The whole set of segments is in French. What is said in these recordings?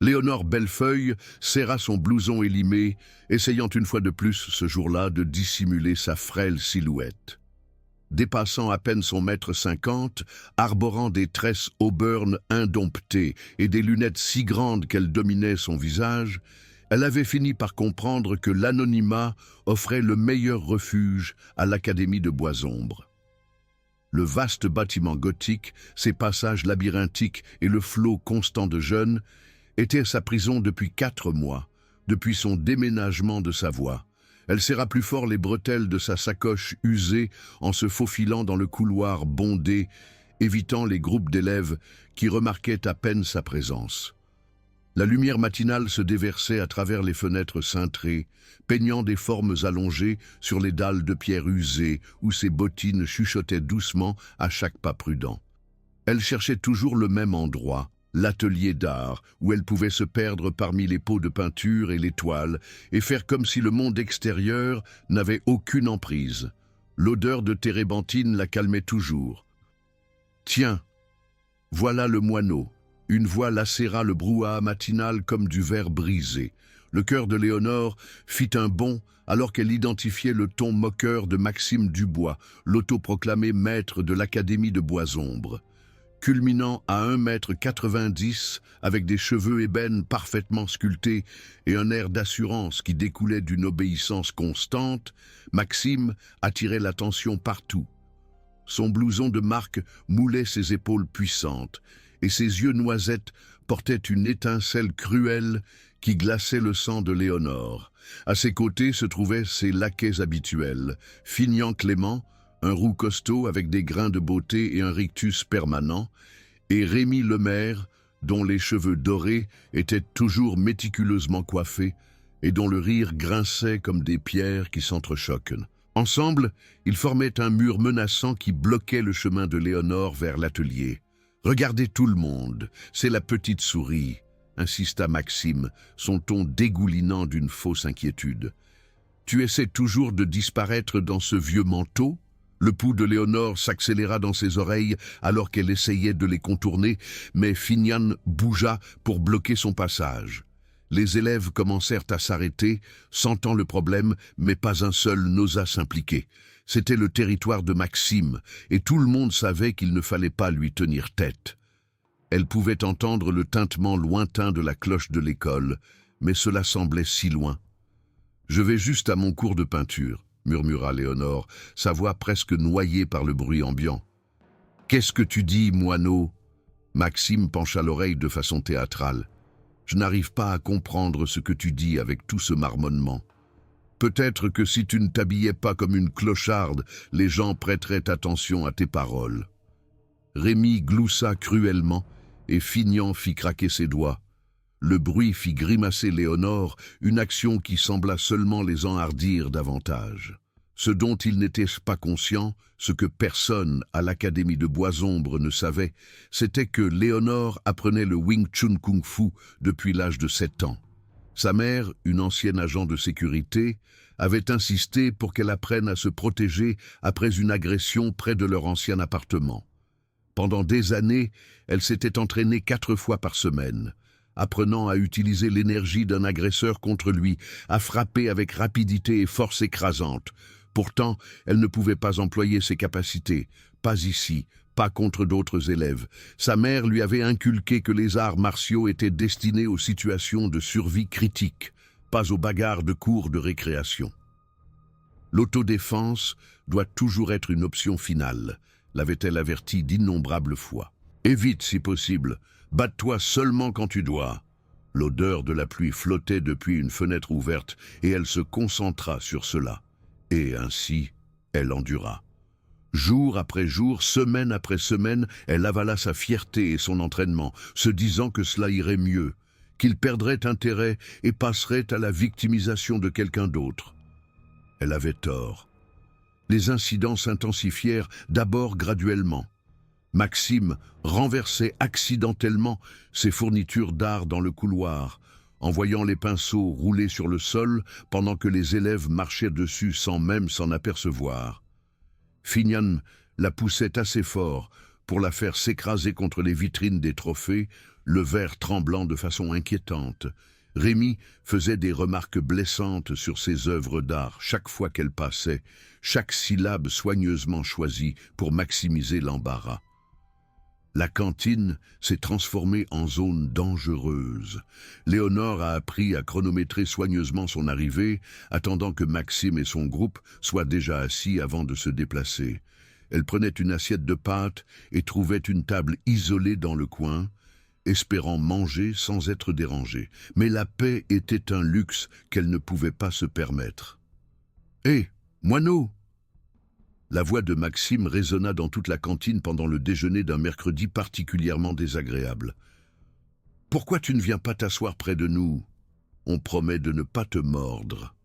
Léonore Bellefeuille serra son blouson élimé, essayant une fois de plus ce jour-là de dissimuler sa frêle silhouette. Dépassant à peine son mètre 50, arborant des tresses auburn indomptées et des lunettes si grandes qu'elles dominaient son visage, elle avait fini par comprendre que l'anonymat offrait le meilleur refuge à l'Académie de Boisombre. Le vaste bâtiment gothique, ses passages labyrinthiques et le flot constant de jeunes étaient sa prison depuis 4 mois, depuis son déménagement de Savoie. Elle serra plus fort les bretelles de sa sacoche usée en se faufilant dans le couloir bondé, évitant les groupes d'élèves qui remarquaient à peine sa présence. La lumière matinale se déversait à travers les fenêtres cintrées, peignant des formes allongées sur les dalles de pierre usées où ses bottines chuchotaient doucement à chaque pas prudent. Elle cherchait toujours le même endroit, l'atelier d'art, où elle pouvait se perdre parmi les pots de peinture et les toiles, et faire comme si le monde extérieur n'avait aucune emprise. L'odeur de térébenthine la calmait toujours. « Tiens, voilà le moineau !» Une voix lacéra le brouhaha matinal comme du verre brisé. Le cœur de Léonore fit un bond alors qu'elle identifiait le ton moqueur de Maxime Dubois, l'autoproclamé maître de l'Académie de Boisombre. Culminant à 1,90 m, avec des cheveux ébènes parfaitement sculptés et un air d'assurance qui découlait d'une obéissance constante, Maxime attirait l'attention partout. Son blouson de marque moulait ses épaules puissantes, et ses yeux noisettes portaient une étincelle cruelle qui glaçait le sang de Léonore. À ses côtés se trouvaient ses laquais habituels, Finian Clément, un roux costaud avec des grains de beauté et un rictus permanent, et Rémi Lemaire, dont les cheveux dorés étaient toujours méticuleusement coiffés et dont le rire grinçait comme des pierres qui s'entrechoquent. Ensemble, ils formaient un mur menaçant qui bloquait le chemin de Léonore vers l'atelier. « Regardez tout le monde, c'est la petite souris », insista Maxime, son ton dégoulinant d'une fausse inquiétude. « Tu essaies toujours de disparaître dans ce vieux manteau ?» Le pouls de Léonore s'accéléra dans ses oreilles alors qu'elle essayait de les contourner, mais Finian bougea pour bloquer son passage. Les élèves commencèrent à s'arrêter, sentant le problème, mais pas un seul n'osa s'impliquer. C'était le territoire de Maxime, et tout le monde savait qu'il ne fallait pas lui tenir tête. Elle pouvait entendre le tintement lointain de la cloche de l'école, mais cela semblait si loin. « Je vais juste à mon cours de peinture », murmura Léonore, sa voix presque noyée par le bruit ambiant. « Qu'est-ce que tu dis, moineau ?» Maxime pencha l'oreille de façon théâtrale. « Je n'arrive pas à comprendre ce que tu dis avec tout ce marmonnement. Peut-être que si tu ne t'habillais pas comme une clocharde, les gens prêteraient attention à tes paroles. » Rémi gloussa cruellement et Finian fit craquer ses doigts. Le bruit fit grimacer Léonore, une action qui sembla seulement les enhardir davantage. Ce dont ils n'étaient pas conscients, ce que personne à l'Académie de Boisombre ne savait, c'était que Léonore apprenait le Wing Chun Kung Fu depuis l'âge de 7 ans. Sa mère, une ancienne agent de sécurité, avait insisté pour qu'elle apprenne à se protéger après une agression près de leur ancien appartement. Pendant des années, elle s'était entraînée 4 fois par semaine, apprenant à utiliser l'énergie d'un agresseur contre lui, à frapper avec rapidité et force écrasante. Pourtant, elle ne pouvait pas employer ses capacités, pas ici, pas contre d'autres élèves. Sa mère lui avait inculqué que les arts martiaux étaient destinés aux situations de survie critique, pas aux bagarres de cours de récréation. L'autodéfense doit toujours être une option finale, l'avait-elle averti d'innombrables fois. Évite si possible, batte-toi seulement quand tu dois. L'odeur de la pluie flottait depuis une fenêtre ouverte et elle se concentra sur cela. Et ainsi, elle endura. Jour après jour, semaine après semaine, elle avala sa fierté et son entraînement, se disant que cela irait mieux, qu'il perdrait intérêt et passerait à la victimisation de quelqu'un d'autre. Elle avait tort. Les incidents s'intensifièrent d'abord graduellement. Maxime renversait accidentellement ses fournitures d'art dans le couloir, en voyant les pinceaux rouler sur le sol pendant que les élèves marchaient dessus sans même s'en apercevoir. Finian la poussait assez fort pour la faire s'écraser contre les vitrines des trophées, le verre tremblant de façon inquiétante. Rémi faisait des remarques blessantes sur ses œuvres d'art chaque fois qu'elle passait, chaque syllabe soigneusement choisie pour maximiser l'embarras. La cantine s'est transformée en zone dangereuse. Léonore a appris à chronométrer soigneusement son arrivée, attendant que Maxime et son groupe soient déjà assis avant de se déplacer. Elle prenait une assiette de pâtes et trouvait une table isolée dans le coin, espérant manger sans être dérangée. Mais la paix était un luxe qu'elle ne pouvait pas se permettre. « Hé, moineau !» La voix de Maxime résonna dans toute la cantine pendant le déjeuner d'un mercredi particulièrement désagréable. « Pourquoi tu ne viens pas t'asseoir près de nous? On promet de ne pas te mordre. »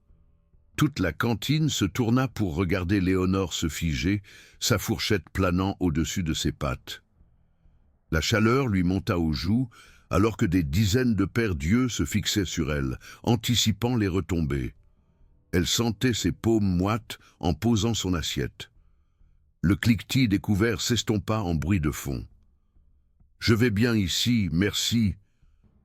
Toute la cantine se tourna pour regarder Léonore se figer, sa fourchette planant au-dessus de ses pattes. La chaleur lui monta aux joues, alors que des dizaines de paires d'yeux se fixaient sur elle, anticipant les retombées. Elle sentait ses paumes moites en posant son assiette. Le cliquetis des couverts s'estompa en bruit de fond. « Je vais bien ici, merci »,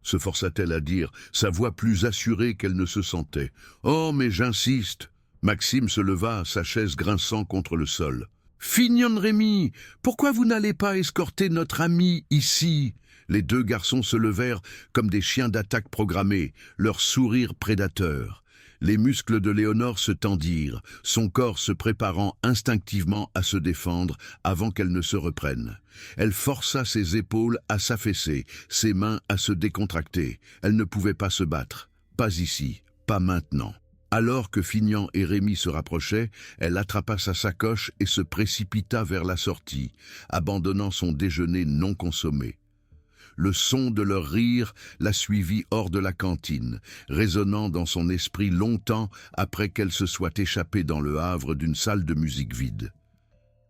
se força-t-elle à dire, sa voix plus assurée qu'elle ne se sentait. « Oh, mais j'insiste !» Maxime se leva, sa chaise grinçant contre le sol. « Fignon Rémi, pourquoi vous n'allez pas escorter notre ami ici ?» Les deux garçons se levèrent comme des chiens d'attaque programmés, leur sourire prédateur. Les muscles de Léonore se tendirent, son corps se préparant instinctivement à se défendre avant qu'elle ne se reprenne. Elle força ses épaules à s'affaisser, ses mains à se décontracter. Elle ne pouvait pas se battre. Pas ici, pas maintenant. Alors que Fignon et Rémi se rapprochaient, elle attrapa sa sacoche et se précipita vers la sortie, abandonnant son déjeuner non consommé. Le son de leur rire la suivit hors de la cantine, résonnant dans son esprit longtemps après qu'elle se soit échappée dans le havre d'une salle de musique vide.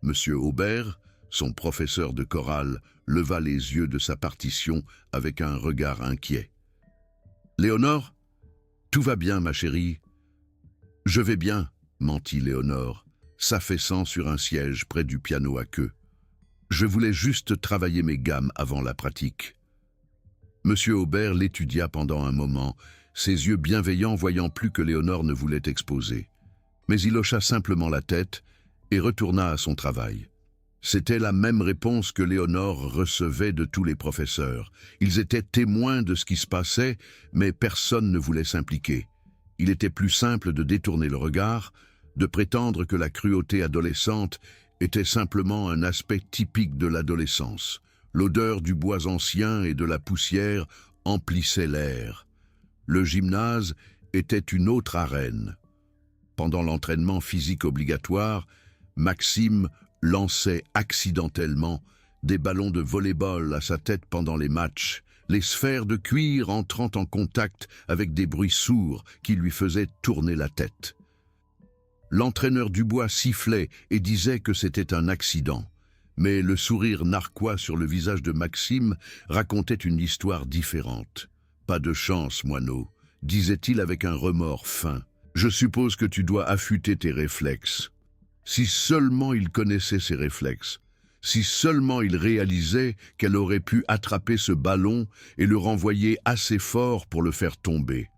Monsieur Aubert, son professeur de chorale, leva les yeux de sa partition avec un regard inquiet. « Léonore, tout va bien, ma chérie ?»« Je vais bien, » mentit Léonore, s'affaissant sur un siège près du piano à queue. « Je voulais juste travailler mes gammes avant la pratique. » Monsieur Aubert l'étudia pendant un moment, ses yeux bienveillants voyant plus que Léonore ne voulait exposer. Mais il hocha simplement la tête et retourna à son travail. C'était la même réponse que Léonore recevait de tous les professeurs. Ils étaient témoins de ce qui se passait, mais personne ne voulait s'impliquer. Il était plus simple de détourner le regard, de prétendre que la cruauté adolescente était simplement un aspect typique de l'adolescence. L'odeur du bois ancien et de la poussière emplissait l'air. Le gymnase était une autre arène. Pendant l'entraînement physique obligatoire, Maxime lançait accidentellement des ballons de volley-ball à sa tête pendant les matchs, les sphères de cuir entrant en contact avec des bruits sourds qui lui faisaient tourner la tête. L'entraîneur du bois sifflait et disait que c'était un accident. Mais le sourire narquois sur le visage de Maxime racontait une histoire différente. « Pas de chance, moineau », disait-il avec un remords fin. « Je suppose que tu dois affûter tes réflexes. » Si seulement il connaissait ses réflexes, si seulement il réalisait qu'elle aurait pu attraper ce ballon et le renvoyer assez fort pour le faire tomber.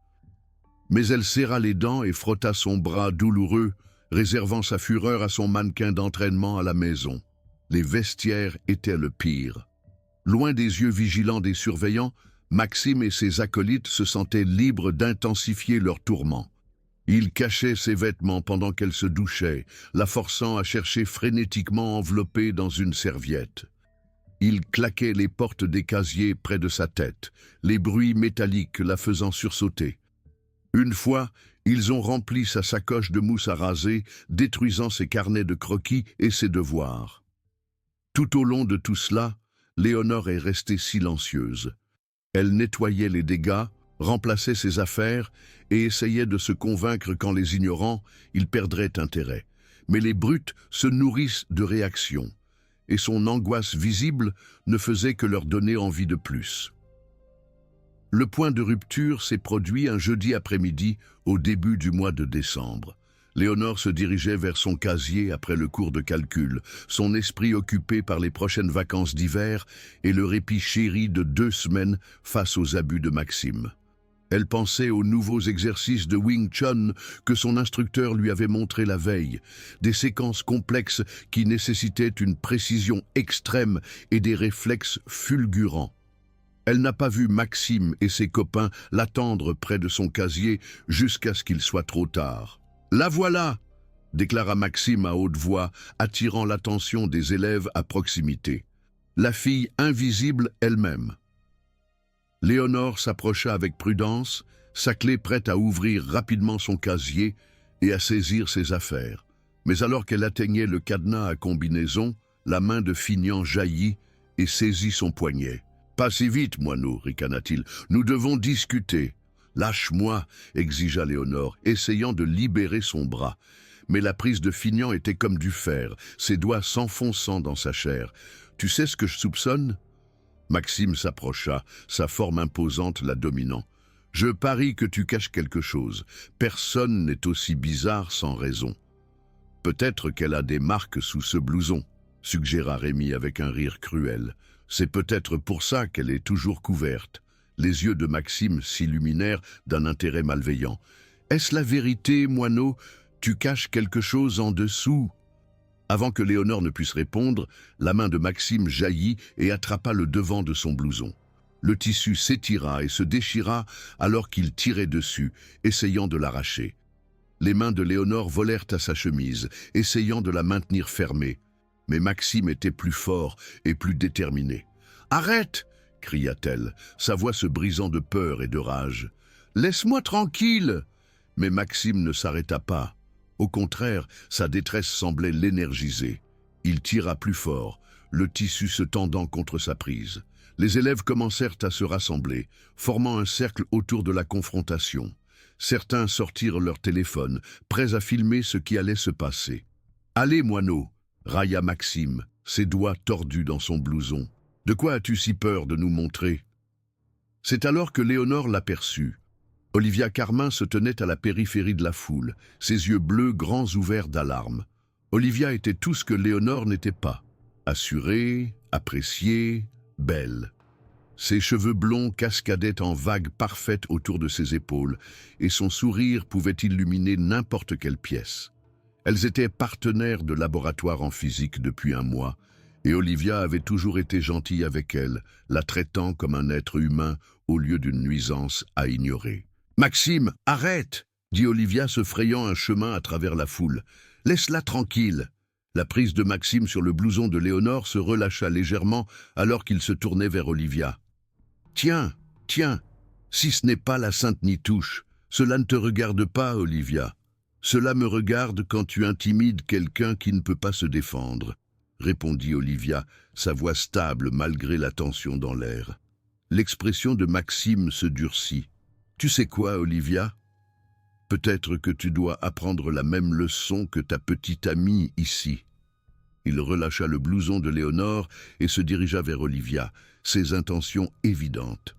Mais elle serra les dents et frotta son bras douloureux, réservant sa fureur à son mannequin d'entraînement à la maison. Les vestiaires étaient le pire. Loin des yeux vigilants des surveillants, Maxime et ses acolytes se sentaient libres d'intensifier leur tourment. Il cachait ses vêtements pendant qu'elle se douchait, la forçant à chercher frénétiquement enveloppée dans une serviette. Il claquait les portes des casiers près de sa tête, les bruits métalliques la faisant sursauter. Une fois, ils ont rempli sa sacoche de mousse à raser, détruisant ses carnets de croquis et ses devoirs. Tout au long de tout cela, Léonore est restée silencieuse. Elle nettoyait les dégâts, remplaçait ses affaires et essayait de se convaincre qu'en les ignorant, il perdrait intérêt. Mais les brutes se nourrissent de réactions, et son angoisse visible ne faisait que leur donner envie de plus. Le point de rupture s'est produit un jeudi après-midi au début du mois de décembre. Léonore se dirigeait vers son casier après le cours de calcul, son esprit occupé par les prochaines vacances d'hiver et le répit chéri de 2 semaines face aux abus de Maxime. Elle pensait aux nouveaux exercices de Wing Chun que son instructeur lui avait montrés la veille, des séquences complexes qui nécessitaient une précision extrême et des réflexes fulgurants. Elle n'a pas vu Maxime et ses copains l'attendre près de son casier jusqu'à ce qu'il soit trop tard. « La voilà !» déclara Maxime à haute voix, attirant l'attention des élèves à proximité. La fille invisible elle-même. Léonore s'approcha avec prudence, sa clé prête à ouvrir rapidement son casier et à saisir ses affaires. Mais alors qu'elle atteignait le cadenas à combinaison, la main de Finian jaillit et saisit son poignet. « Pas si vite, moineau, ricana-t-il. Nous devons discuter. »« Lâche-moi, exigea Léonore, essayant de libérer son bras. Mais la prise de Finian était comme du fer, ses doigts s'enfonçant dans sa chair. « Tu sais ce que je soupçonne ?» Maxime s'approcha, sa forme imposante la dominant. « Je parie que tu caches quelque chose. Personne n'est aussi bizarre sans raison. »« Peut-être qu'elle a des marques sous ce blouson, » suggéra Rémi avec un rire cruel. « C'est peut-être pour ça qu'elle est toujours couverte. » Les yeux de Maxime s'illuminèrent d'un intérêt malveillant. « Est-ce la vérité, moineau? Tu caches quelque chose en dessous ?» Avant que Léonore ne puisse répondre, la main de Maxime jaillit et attrapa le devant de son blouson. Le tissu s'étira et se déchira alors qu'il tirait dessus, essayant de l'arracher. Les mains de Léonore volèrent à sa chemise, essayant de la maintenir fermée. Mais Maxime était plus fort et plus déterminé. « Arrête !» cria-t-elle, sa voix se brisant de peur et de rage. « Laisse-moi tranquille !» Mais Maxime ne s'arrêta pas. Au contraire, sa détresse semblait l'énergiser. Il tira plus fort, le tissu se tendant contre sa prise. Les élèves commencèrent à se rassembler, formant un cercle autour de la confrontation. Certains sortirent leur téléphone, prêts à filmer ce qui allait se passer. « Allez, moineau !» railla Maxime, ses doigts tordus dans son blouson. « De quoi as-tu si peur de nous montrer ?» C'est alors que Léonore l'aperçut. Olivia Carmin se tenait à la périphérie de la foule, ses yeux bleus grands ouverts d'alarme. Olivia était tout ce que Léonore n'était pas. Assurée, appréciée, belle. Ses cheveux blonds cascadaient en vagues parfaites autour de ses épaules, et son sourire pouvait illuminer n'importe quelle pièce. Elles étaient partenaires de laboratoire en physique depuis 1 mois, et Olivia avait toujours été gentille avec elle, la traitant comme un être humain au lieu d'une nuisance à ignorer. « Maxime, arrête !» dit Olivia se frayant un chemin à travers la foule. « Laisse-la tranquille !» La prise de Maxime sur le blouson de Léonore se relâcha légèrement alors qu'il se tournait vers Olivia. « Tiens, tiens, si ce n'est pas la Sainte Nitouche, cela ne te regarde pas, Olivia. Cela me regarde quand tu intimides quelqu'un qui ne peut pas se défendre, » répondit Olivia, sa voix stable malgré la tension dans l'air. L'expression de Maxime se durcit. « Tu sais quoi, Olivia ? Peut-être que tu dois apprendre la même leçon que ta petite amie ici. » Il relâcha le blouson de Léonore et se dirigea vers Olivia, ses intentions évidentes.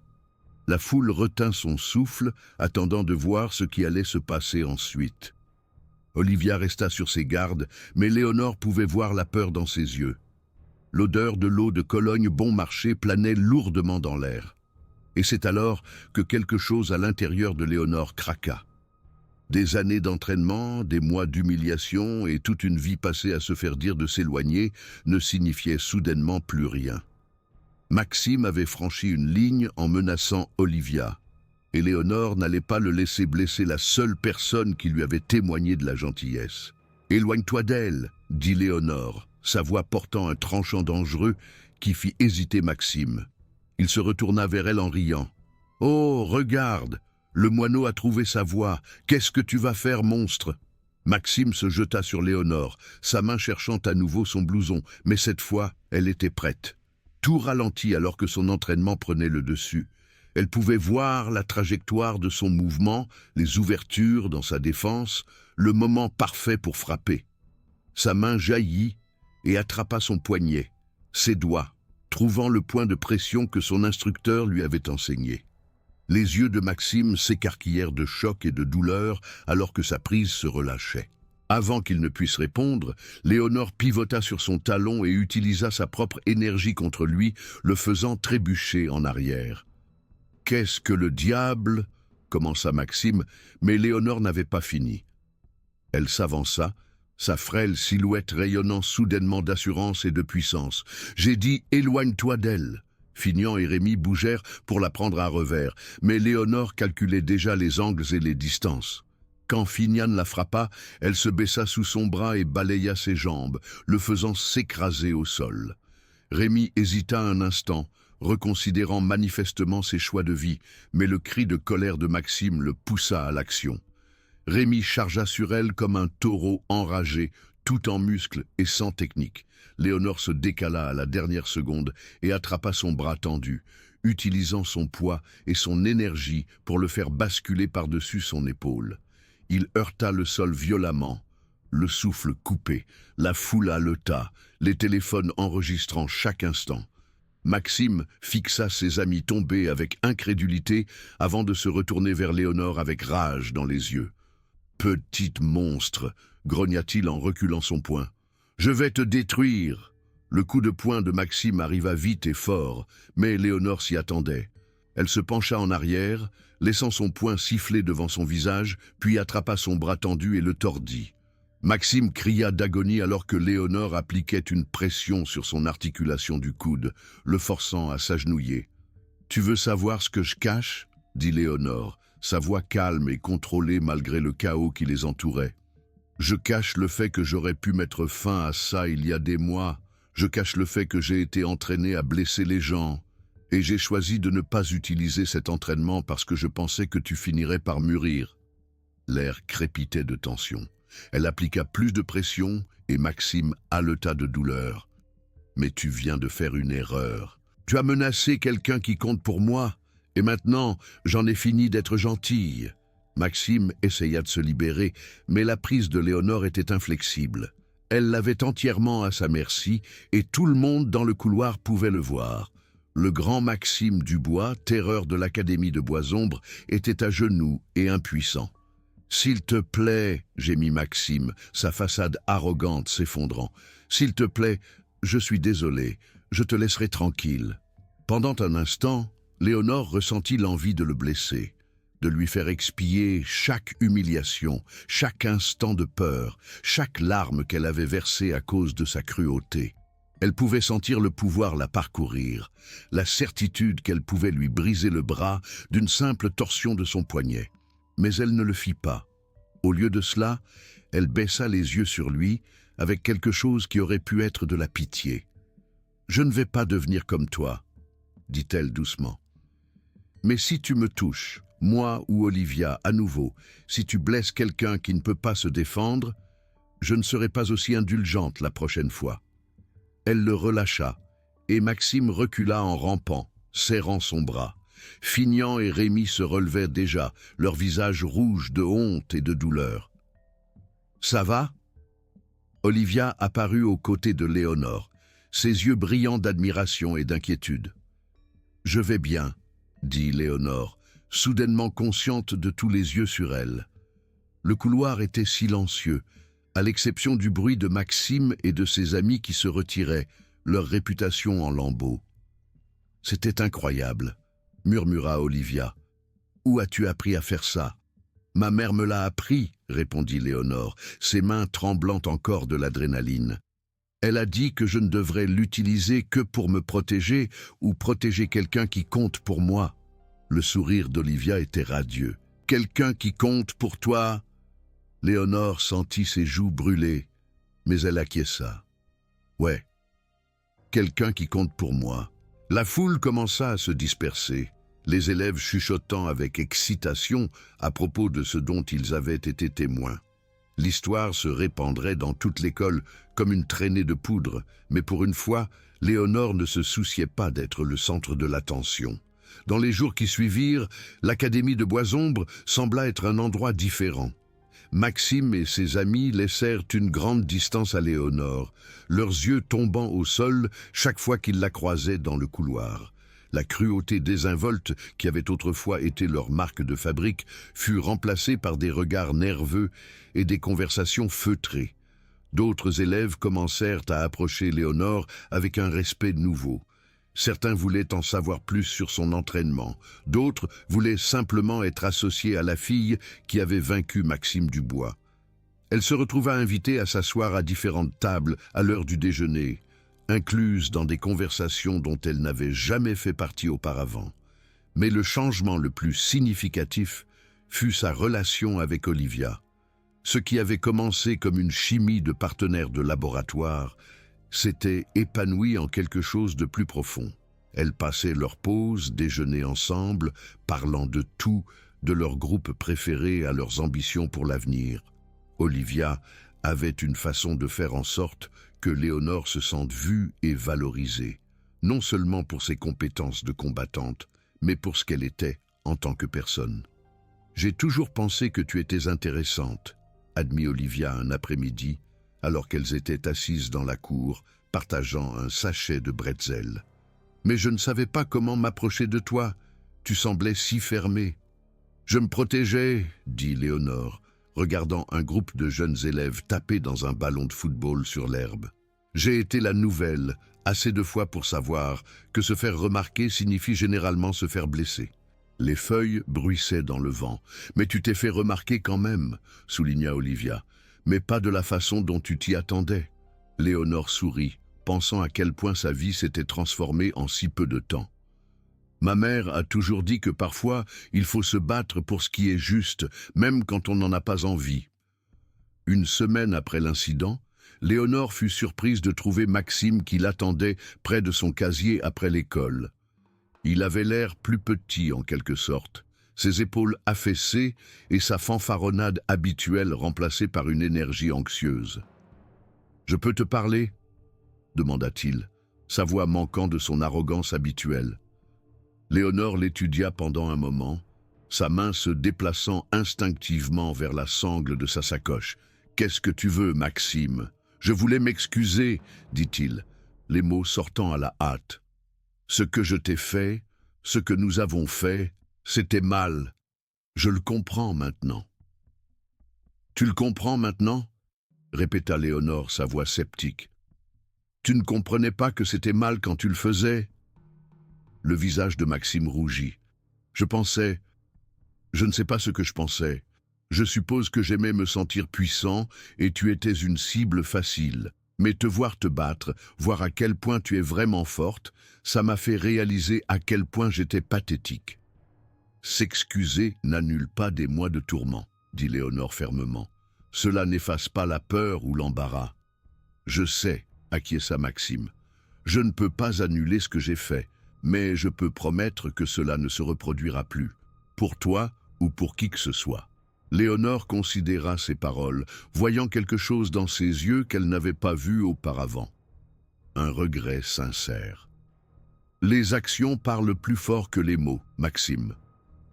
La foule retint son souffle, attendant de voir ce qui allait se passer ensuite. Olivia resta sur ses gardes, mais Léonore pouvait voir la peur dans ses yeux. L'odeur de l'eau de Cologne bon marché planait lourdement dans l'air. Et c'est alors que quelque chose à l'intérieur de Léonore craqua. Des années d'entraînement, des mois d'humiliation et toute une vie passée à se faire dire de s'éloigner ne signifiaient soudainement plus rien. Maxime avait franchi une ligne en menaçant Olivia, et Léonore n'allait pas le laisser blesser la seule personne qui lui avait témoigné de la gentillesse. « Éloigne-toi d'elle » dit Léonore, sa voix portant un tranchant dangereux qui fit hésiter Maxime. Il se retourna vers elle en riant. « Oh, regarde ! Le moineau a trouvé sa voie. Qu'est-ce que tu vas faire, monstre ?» Maxime se jeta sur Léonore, sa main cherchant à nouveau son blouson, mais cette fois, elle était prête. Tout ralentit alors que son entraînement prenait le dessus. Elle pouvait voir la trajectoire de son mouvement, les ouvertures dans sa défense, le moment parfait pour frapper. Sa main jaillit et attrapa son poignet, ses doigts, trouvant le point de pression que son instructeur lui avait enseigné. Les yeux de Maxime s'écarquillèrent de choc et de douleur alors que sa prise se relâchait. Avant qu'il ne puisse répondre, Léonore pivota sur son talon et utilisa sa propre énergie contre lui, le faisant trébucher en arrière. « Qu'est-ce que le diable ?» commença Maxime, mais Léonore n'avait pas fini. Elle s'avança, sa frêle silhouette rayonnant soudainement d'assurance et de puissance. « J'ai dit, éloigne-toi d'elle !» Finian et Rémi bougèrent pour la prendre à revers, mais Léonore calculait déjà les angles et les distances. Quand Finian la frappa, elle se baissa sous son bras et balaya ses jambes, le faisant s'écraser au sol. Rémi hésita un instant, reconsidérant manifestement ses choix de vie, mais le cri de colère de Maxime le poussa à l'action. Rémi chargea sur elle comme un taureau enragé, tout en muscles et sans technique. Léonore se décala à la dernière seconde et attrapa son bras tendu, utilisant son poids et son énergie pour le faire basculer par-dessus son épaule. Il heurta le sol violemment, le souffle coupé, la foule haleta, les téléphones enregistrant chaque instant. Maxime fixa ses amis tombés avec incrédulité avant de se retourner vers Léonore avec rage dans les yeux. « Petite monstre !» grogna-t-il en reculant son poing. « Je vais te détruire !» Le coup de poing de Maxime arriva vite et fort, mais Léonore s'y attendait. Elle se pencha en arrière, laissant son poing siffler devant son visage, puis attrapa son bras tendu et le tordit. Maxime cria d'agonie alors que Léonore appliquait une pression sur son articulation du coude, le forçant à s'agenouiller. « Tu veux savoir ce que je cache ?» dit Léonore, sa voix calme et contrôlée malgré le chaos qui les entourait. « Je cache le fait que j'aurais pu mettre fin à ça il y a des mois. Je cache le fait que j'ai été entraîné à blesser les gens. Et j'ai choisi de ne pas utiliser cet entraînement parce que je pensais que tu finirais par mûrir. » L'air crépitait de tension. Elle appliqua plus de pression et Maxime haleta de douleur. « Mais tu viens de faire une erreur. Tu as menacé quelqu'un qui compte pour moi, et maintenant j'en ai fini d'être gentille. » Maxime essaya de se libérer, mais la prise de Léonore était inflexible. Elle l'avait entièrement à sa merci et tout le monde dans le couloir pouvait le voir. Le grand Maxime Dubois, terreur de l'Académie de Boisombre, était à genoux et impuissant. « S'il te plaît, » gémit Maxime, sa façade arrogante s'effondrant. « S'il te plaît, je suis désolé, je te laisserai tranquille. » Pendant un instant, Léonore ressentit l'envie de le blesser, de lui faire expier chaque humiliation, chaque instant de peur, chaque larme qu'elle avait versée à cause de sa cruauté. Elle pouvait sentir le pouvoir la parcourir, la certitude qu'elle pouvait lui briser le bras d'une simple torsion de son poignet. Mais elle ne le fit pas. Au lieu de cela, elle baissa les yeux sur lui avec quelque chose qui aurait pu être de la pitié. « Je ne vais pas devenir comme toi, » dit-elle doucement. « Mais si tu me touches, moi ou Olivia, à nouveau, si tu blesses quelqu'un qui ne peut pas se défendre, je ne serai pas aussi indulgente la prochaine fois. » Elle le relâcha, et Maxime recula en rampant, serrant son bras. Finian et Rémi se relevaient déjà, leurs visages rouges de honte et de douleur. « Ça va ?» Olivia apparut aux côtés de Léonore, ses yeux brillants d'admiration et d'inquiétude. « Je vais bien, » dit Léonore, soudainement consciente de tous les yeux sur elle. Le couloir était silencieux, à l'exception du bruit de Maxime et de ses amis qui se retiraient, leur réputation en lambeaux. « C'était incroyable, » murmura Olivia. « Où as-tu appris à faire ça ?»« Ma mère me l'a appris, » répondit Léonore, ses mains tremblant encore de l'adrénaline. « Elle a dit que je ne devrais l'utiliser que pour me protéger ou protéger quelqu'un qui compte pour moi. » Le sourire d'Olivia était radieux. « Quelqu'un qui compte pour toi ?» Léonore sentit ses joues brûler, mais elle acquiesça. « Ouais, quelqu'un qui compte pour moi. » La foule commença à se disperser, les élèves chuchotant avec excitation à propos de ce dont ils avaient été témoins. L'histoire se répandrait dans toute l'école comme une traînée de poudre, mais pour une fois, Léonore ne se souciait pas d'être le centre de l'attention. Dans les jours qui suivirent, l'Académie de Boisombre sembla être un endroit différent. Maxime et ses amis laissèrent une grande distance à Léonore, leurs yeux tombant au sol chaque fois qu'ils la croisaient dans le couloir. La cruauté désinvolte, qui avait autrefois été leur marque de fabrique, fut remplacée par des regards nerveux et des conversations feutrées. D'autres élèves commencèrent à approcher Léonore avec un respect nouveau. Certains voulaient en savoir plus sur son entraînement, d'autres voulaient simplement être associés à la fille qui avait vaincu Maxime Dubois. Elle se retrouva invitée à s'asseoir à différentes tables à l'heure du déjeuner, incluse dans des conversations dont elle n'avait jamais fait partie auparavant. Mais le changement le plus significatif fut sa relation avec Olivia. Ce qui avait commencé comme une chimie de partenaires de laboratoire s'était épanoui en quelque chose de plus profond. Elles passaient leurs pauses, déjeunaient ensemble, parlant de tout, de leur groupe préféré à leurs ambitions pour l'avenir. Olivia avait une façon de faire en sorte que Léonore se sente vue et valorisée, non seulement pour ses compétences de combattante, mais pour ce qu'elle était en tant que personne. « J'ai toujours pensé que tu étais intéressante », admit Olivia un après-midi, alors qu'elles étaient assises dans la cour, partageant un sachet de bretzel. « Mais je ne savais pas comment m'approcher de toi. Tu semblais si fermée. »« Je me protégeais, » dit Léonore, regardant un groupe de jeunes élèves taper dans un ballon de football sur l'herbe. « J'ai été la nouvelle, assez de fois pour savoir que se faire remarquer signifie généralement se faire blesser. » Les feuilles bruissaient dans le vent. « Mais tu t'es fait remarquer quand même, » souligna Olivia. « Mais pas de la façon dont tu t'y attendais. » Léonore sourit, pensant à quel point sa vie s'était transformée en si peu de temps. « Ma mère a toujours dit que parfois, il faut se battre pour ce qui est juste, même quand on n'en a pas envie. » Une semaine après l'incident, Léonore fut surprise de trouver Maxime qui l'attendait près de son casier après l'école. Il avait l'air plus petit en quelque sorte, ses épaules affaissées et sa fanfaronnade habituelle remplacée par une énergie anxieuse. « Je peux te parler ?» demanda-t-il, sa voix manquant de son arrogance habituelle. Léonore l'étudia pendant un moment, sa main se déplaçant instinctivement vers la sangle de sa sacoche. « Qu'est-ce que tu veux, Maxime ? Je voulais m'excuser, dit-il, les mots sortant à la hâte. Ce que je t'ai fait, ce que nous avons fait, c'était mal. Je le comprends maintenant. » « Tu le comprends maintenant ?» répéta Léonore, sa voix sceptique. « Tu ne comprenais pas que c'était mal quand tu le faisais ?» Le visage de Maxime rougit. « Je pensais... Je ne sais pas ce que je pensais. Je suppose que j'aimais me sentir puissant et tu étais une cible facile. Mais te voir te battre, voir à quel point tu es vraiment forte, ça m'a fait réaliser à quel point j'étais pathétique. » « S'excuser n'annule pas des mois de tourments, » dit Léonore fermement. « Cela n'efface pas la peur ou l'embarras. »« Je sais, » acquiesça Maxime. « Je ne peux pas annuler ce que j'ai fait, mais je peux promettre que cela ne se reproduira plus, pour toi ou pour qui que ce soit. » Léonore considéra ces paroles, voyant quelque chose dans ses yeux qu'elle n'avait pas vu auparavant. Un regret sincère. « Les actions parlent plus fort que les mots, Maxime.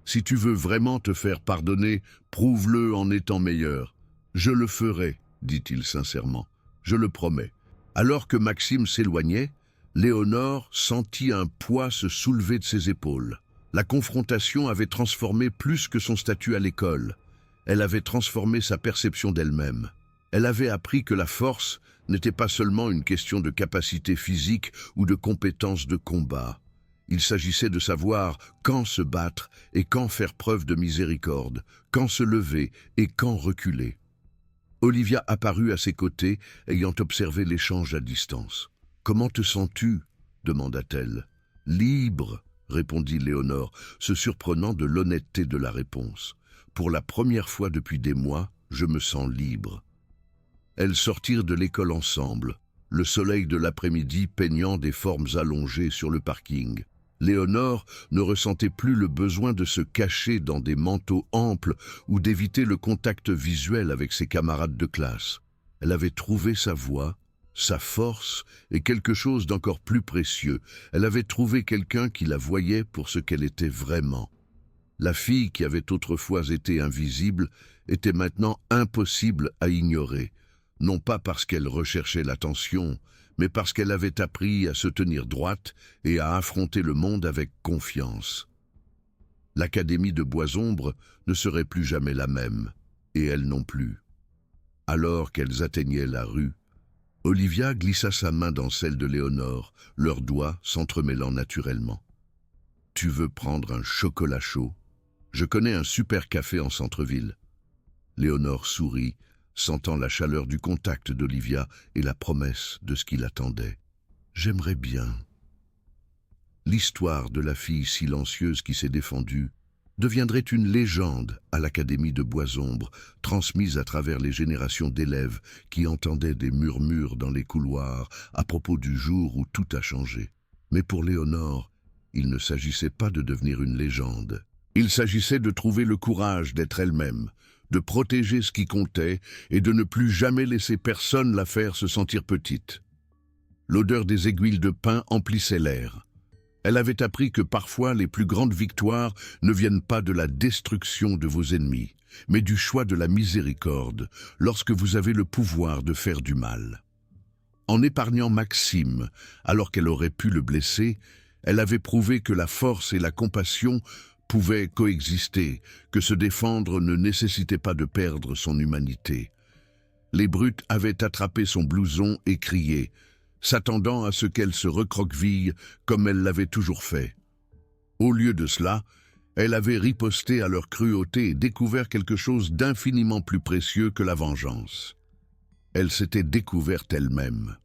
Si tu veux vraiment te faire pardonner, prouve-le en étant meilleur. Je le ferai, dit-il sincèrement. Je le promets. » Alors que Maxime s'éloignait, Léonore sentit un poids se soulever de ses épaules. La confrontation avait transformé plus que son statut à l'école. Elle avait transformé sa perception d'elle-même. Elle avait appris que la force n'était pas seulement une question de capacité physique ou de compétence de combat. Il s'agissait de savoir quand se battre et quand faire preuve de miséricorde, quand se lever et quand reculer. Olivia apparut à ses côtés, ayant observé l'échange à distance. « Comment te sens-tu » demanda-t-elle. « Libre » répondit Léonore, se surprenant de l'honnêteté de la réponse. « Pour la première fois depuis des mois, je me sens libre. » Elles sortirent de l'école ensemble, le soleil de l'après-midi peignant des formes allongées sur le parking. Léonore ne ressentait plus le besoin de se cacher dans des manteaux amples ou d'éviter le contact visuel avec ses camarades de classe. Elle avait trouvé sa voie, sa force et quelque chose d'encore plus précieux. Elle avait trouvé quelqu'un qui la voyait pour ce qu'elle était vraiment. La fille qui avait autrefois été invisible était maintenant impossible à ignorer, non pas parce qu'elle recherchait l'attention, mais parce qu'elle avait appris à se tenir droite et à affronter le monde avec confiance. L'Académie de Boisombre ne serait plus jamais la même, et elle non plus. Alors qu'elles atteignaient la rue, Olivia glissa sa main dans celle de Léonore, leurs doigts s'entremêlant naturellement. « Tu veux prendre un chocolat chaud? Je connais un super café en centre-ville. » Léonore sourit, sentant la chaleur du contact d'Olivia et la promesse de ce qui l'attendait. « J'aimerais bien. » L'histoire de la fille silencieuse qui s'est défendue deviendrait une légende à l'Académie de Boisombre, transmise à travers les générations d'élèves qui entendaient des murmures dans les couloirs à propos du jour où tout a changé. Mais pour Léonore, il ne s'agissait pas de devenir une légende. Il s'agissait de trouver le courage d'être elle-même, de protéger ce qui comptait et de ne plus jamais laisser personne la faire se sentir petite. L'odeur des aiguilles de pin emplissait l'air. Elle avait appris que parfois les plus grandes victoires ne viennent pas de la destruction de vos ennemis, mais du choix de la miséricorde lorsque vous avez le pouvoir de faire du mal. En épargnant Maxime, alors qu'elle aurait pu le blesser, elle avait prouvé que la force et la compassion pouvaient coexister, que se défendre ne nécessitait pas de perdre son humanité. Les brutes avaient attrapé son blouson et crié, s'attendant à ce qu'elle se recroqueville comme elle l'avait toujours fait. Au lieu de cela, elle avait riposté à leur cruauté et découvert quelque chose d'infiniment plus précieux que la vengeance. Elle s'était découverte elle-même.